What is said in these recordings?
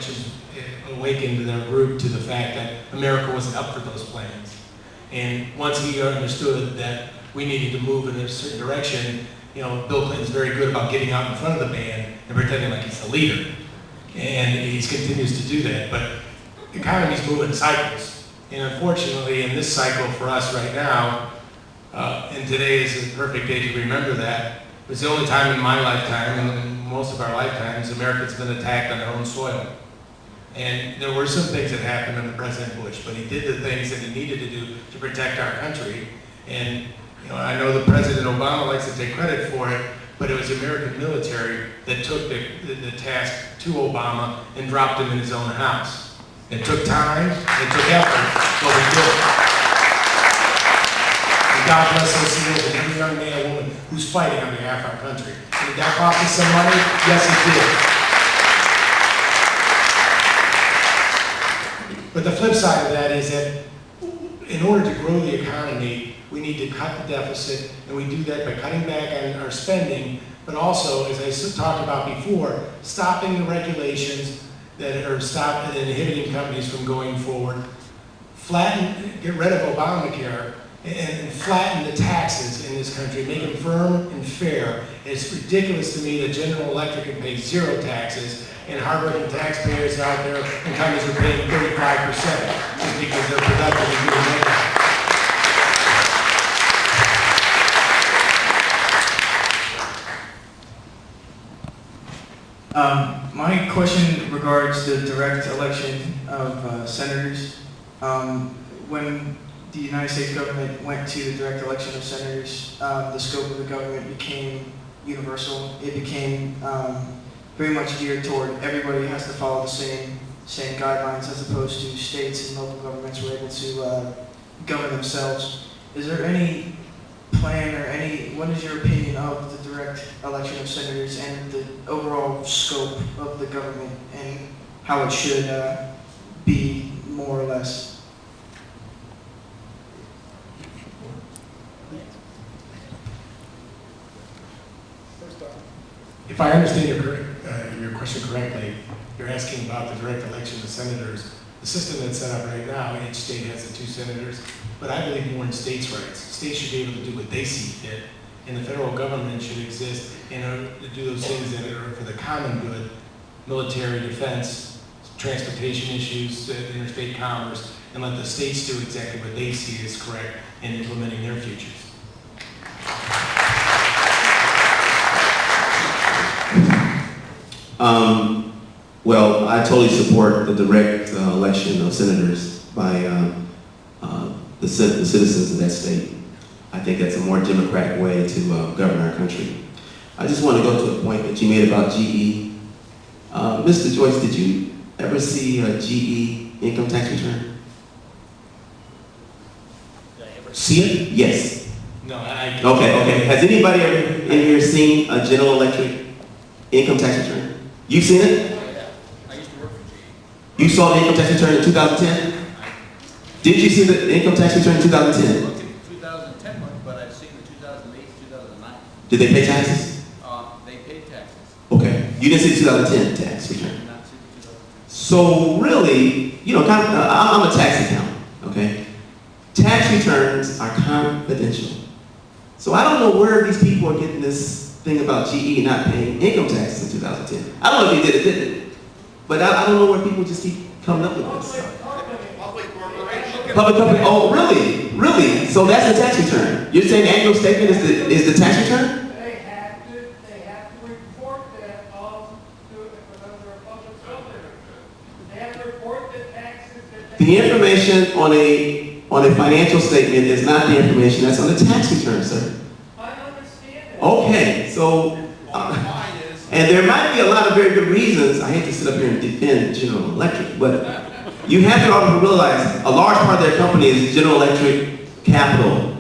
questions awakened in our group to the fact that America wasn't up for those plans. And once he understood that we needed to move in a certain direction, you know, Bill Clinton's very good about getting out in front of the band and pretending like he's the leader. And he continues to do that. But the economy's moving in cycles. And unfortunately, in this cycle for us right now, and today is a perfect day to remember that, it was the only time in my lifetime, and in most of our lifetimes, America's been attacked on their own soil. And there were some things that happened under President Bush, but he did the things that he needed to do to protect our country. And you know, I know that President Obama likes to take credit for it, but it was the American military that took the task to Obama and dropped him in his own house. It took time, it took effort, but we did it. And God bless those SEALs and every young man and woman who's fighting on behalf of our country. And did that cost us some money? Yes, it did. But the flip side of that is that in order to grow the economy, we need to cut the deficit, and we do that by cutting back on our spending, but also, as I talked about before, stopping the regulations that are inhibiting companies from going forward, get rid of Obamacare, and flatten the taxes in this country, make them firm and fair. It's ridiculous to me that General Electric can pay 0 taxes, and hardworking taxpayers out there and companies are paying 35% just because they're productive and doing that. My question regards the direct election of senators. When the United States government went to the direct election of senators, the scope of the government became universal. It became very much geared toward everybody has to follow the same guidelines, as opposed to states and local governments were able to govern themselves. Is there any plan or what is your opinion of the direct election of senators and the overall scope of the government and how it should be, more or less? If I understand your question correctly, you're asking about the direct election of senators. The system that's set up right now, each state has the 2 senators, but I believe more in states' rights. States should be able to do what they see fit, and the federal government should exist in order to do those things that are for the common good: military, defense, transportation issues, interstate commerce, and let the states do exactly what they see as correct in implementing their futures. Well, I totally support the direct election of senators by the citizens of that state. I think that's a more democratic way to govern our country. I just want to go to a point that you made about GE. Mr. Joyce, did you ever see a GE income tax return? Did I ever see it? Yes. No, I Okay. Has anybody ever in here seen a General Electric income tax return? You've seen it? I used to work for GE. You saw the income tax return in 2010? Did you see the income tax return in 2010? I looked at 2010 one, but I've seen the 2008, 2009. Did they pay taxes? They paid taxes. Okay. You didn't see the 2010 tax return? I did not see the 2010. So really, you know, I'm a tax accountant, okay? Tax returns are confidential. So I don't know where these people are getting this thing about GE not paying income taxes in 2010. I don't know if they did or didn't, but I don't know where people just keep coming up with this. Public corporation. Public company, oh really? Really? So that's the tax return. You're saying the annual statement is the tax return? They have to report that under a public filter. They have to report the taxes that they The information on a financial statement is not the information that's on the tax return, sir. I understand that. Okay, so, and there might be a lot of very good reasons. I hate to sit up here and defend General Electric, but you have to also realize a large part of their company is General Electric Capital,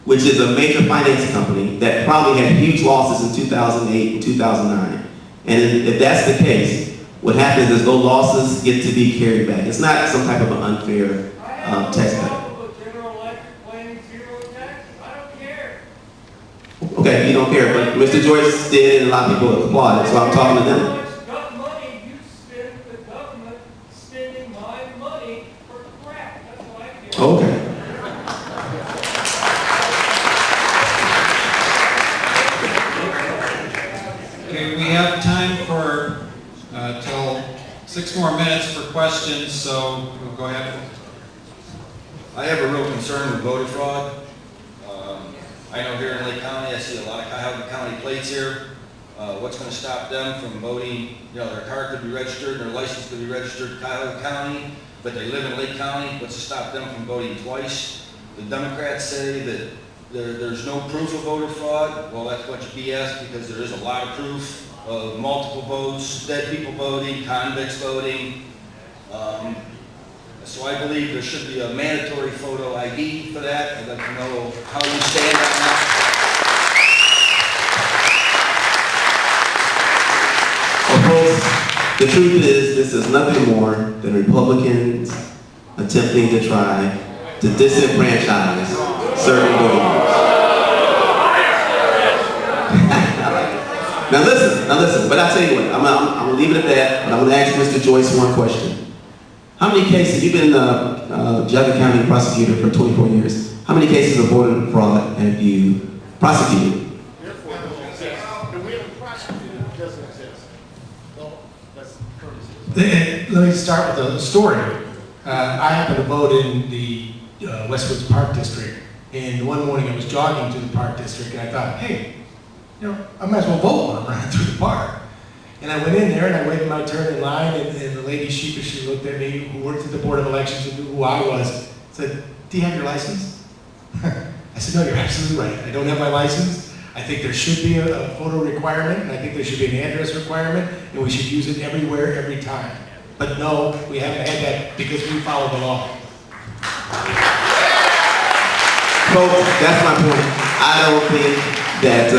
which is a major finance company that probably had huge losses in 2008 and 2009. And if that's the case, what happens is those losses get to be carried back. It's not some type of an unfair tax cut. General Electric paying 0 taxes. I don't care. Okay, you don't care, but Mr. Joyce did, and a lot of people applauded, so I'm talking to them. How much money you spend the government government spending my money for crap. That's what I feel. Okay. Okay, we have time for till 6 more minutes for questions, so we'll go ahead. I have a real concern with voter fraud. I know here in Lake County, I see a lot of Cuyahoga County plates here. What's going to stop them from voting? You know, their car could be registered, their license could be registered in Cuyahoga County, but they live in Lake County. What's to stop them from voting twice? The Democrats say that there's no proof of voter fraud. Well, that's a bunch of BS, because there is a lot of proof of multiple votes, dead people voting, convicts voting. So I believe there should be a mandatory photo ID for that. I'd like to know how you stand on that. Well, folks, the truth is, this is nothing more than Republicans attempting to try to disenfranchise certain voters. Now listen, but I tell you what, I'm gonna leave it at that, but I'm gonna ask Mr. Joyce one question. How many cases, you've been Cuyahoga County prosecutor for 24 years, how many cases of voter fraud have you prosecuted? Let me start with a story. I happened to vote in the Westwoods Park District, and one morning I was jogging through the Park District, and I thought, hey, you know, I might as well vote while I'm running through the park. And I went in there and I waited my turn in line, and the lady sheepishly looked at me, who worked at the Board of Elections and knew who I was, said, do you have your license? I said, no, you're absolutely right. I don't have my license. I think there should be a photo requirement, and I think there should be an address requirement, and we should use it everywhere, every time. But no, we haven't had that because we follow the law. Folks, that's my point. I don't think that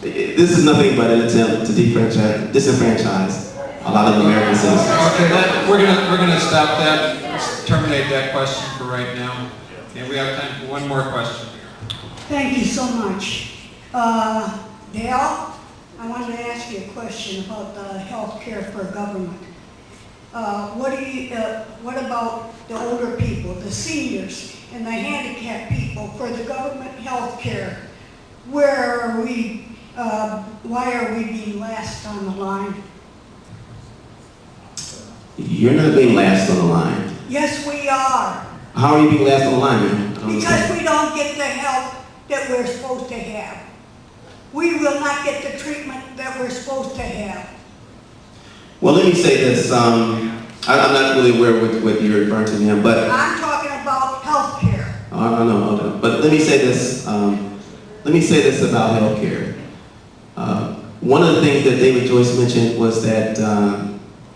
this is nothing but an attempt to disenfranchise a lot of American citizens. Okay, we're gonna stop that, terminate that question for right now. And we have time for one more question. Thank you so much. Dale, I wanted to ask you a question about the health care for government. What about the older people, the seniors, and the handicapped people for the government health care? Where are we, why are we being last on the line? You're not being last on the line. Yes, we are. How are you being last on the line, man? I don't Because understand. we don't get the help that we're supposed to have. We will not get the treatment that we're supposed to have. Well, let me say this. I'm not really aware of what you're referring to, ma'am, but I'm talking about health care. I know, hold on. But let me say this. Let me say this about health care. One of the things that David Joyce mentioned was that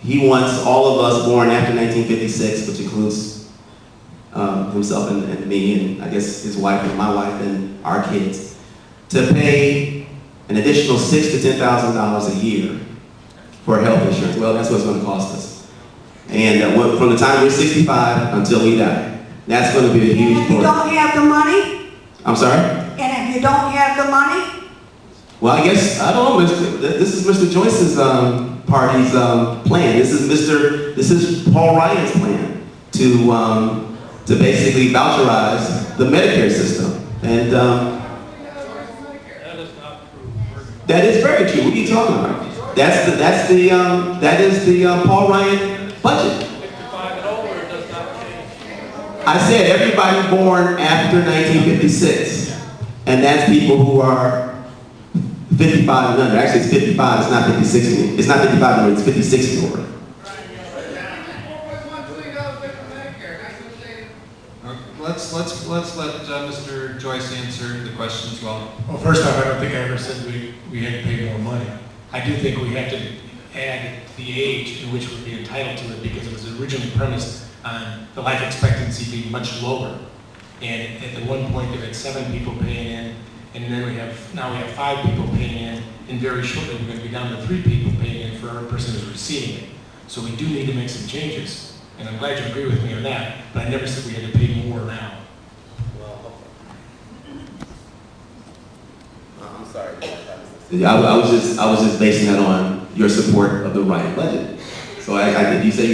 he wants all of us born after 1956, which includes himself and me, and I guess his wife and my wife and our kids, to pay an additional $6,000 to $10,000 a year for health insurance. Well, that's what it's going to cost us. And from the time we're 65 until we die, that's going to be a And huge if you burden. don't have the money, I'm sorry? and if you don't have the money, Well, I guess, I don't know, this is Mr. Joyce's party's plan. This is Paul Ryan's plan to basically voucherize the Medicare system. And that is very true. What are you talking about? That is the Paul Ryan budget. 55 and older does not change. I said everybody born after 1956, and that's people who are 55 and under. Actually, it's 55. It's not 56. It's not 55 anymore. It's 56 anymore. Let's let Mr. Joyce answer the question as well. Well, first off, I don't think I ever said we had to pay more money. I do think we have to add the age in which we'd be entitled to it, because it was originally premised on the life expectancy being much lower. And at the one point, there had 7 people paying in, and then now we have 5 people paying in, and very shortly we're going to be down to 3 people paying in for every person who's receiving it. So we do need to make some changes, and I'm glad you agree with me on that, but I never said we had to pay more now. I'm sorry. I was just basing that on your support of the Ryan budget. So you say